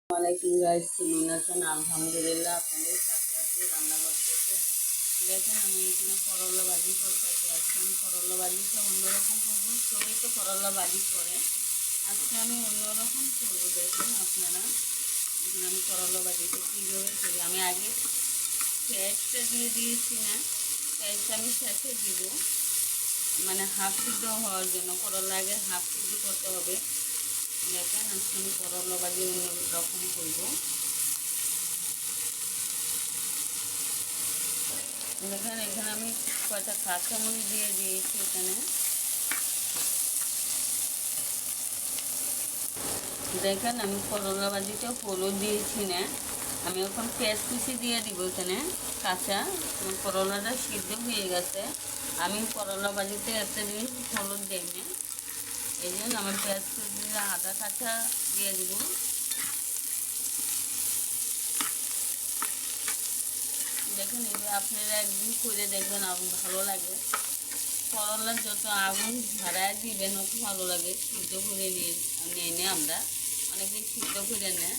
ওয়ালাইকুম গাইস, কেমন আছেন? আলহামদুলিল্লাহ, আপনাদের সাথে আছি রান্না করতেছে। দেখেন আমি এখানে করলা ভাজি করতেছি। আজকে আমি করলা ভাজিটা অন্যরকম করবো। সবাই তো করলা ভাজি করে, আজকে আমি অন্যরকম করবো। দেখেন আপনারা, এখানে আমি করলা ভাজিটা কীভাবে করি। আমি আগে পেঁয়াজটা দিয়ে দিয়েছি, না পেঁয়াজটা আমি শেষে দিব, মানে হাফ সিদ্ধ হওয়ার জন্য। করলা আগে হাফ সিদ্ধ করতে হবে। দেখেন আজকে আমি করলা ভাজি অন্য রকম করবো। দেখেন এখানে আমি কয়টা কাঁচামরিচ দিয়ে দিয়েছি। এখানে দেখেন আমি করলা ভাজিতে হলুদ দিয়েছি, না আমি এখন পেঁয়াজ কুচি দিয়ে দিব। এখানে কাঁচা করলাটা সিদ্ধ হয়ে গেছে। আমি করলা ভাজিতে একটা জিনিস হলুদ দিই না, এই জন্য আমার পেঁয়াজ কুচি আদা কাঁচা দিয়ে দিব। দেখেন এবার আপনারা একদিন করে দেখবেন, ভালো লাগে। করলার যত আগুন ধরায় দিবেন অত ভালো লাগে। সিদ্ধ করে নিয়ে আমরা অনেকে সিদ্ধ করে নেয়।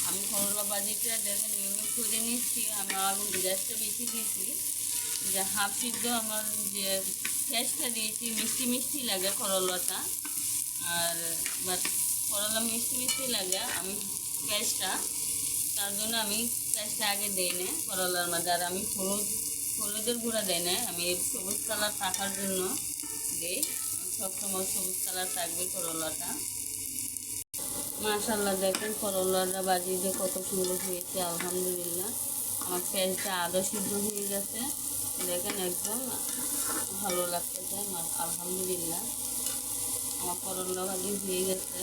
আমি করলা ভাজিটা দেখেন এমনি করে নিচ্ছি। আমি আগুন গ্যাসটা বেশি দিয়েছি, যে হাফ সিদ্ধ আমার যে পেঁয়াজটা দিয়েছি মিষ্টি মিষ্টি লাগে করলাটা। আর বাট করলা মিষ্টি মিষ্টি লাগে, আমি পেঁয়াজটা তার জন্য আমি পেঁয়াজটা আগে দিই না করলার মধ্যে। আর আমি হলুদের গুঁড়া দেয় না, আমি সবুজ কালার থাকার জন্য দিই। সবসময় সবুজ কালার থাকবে করলাটা। মাশাল্লাহ দেখেন করলাটা ভাজি যে কত সুন্দর হয়েছে, আলহামদুলিল্লাহ। আমার পেঁয়াজটা আদা সিদ্ধ হয়ে গেছে, দেখেন একদম ভালো লাগতেছে। আলহামদুলিল্লাহ আমার করলা ভাজি হয়ে গেছে।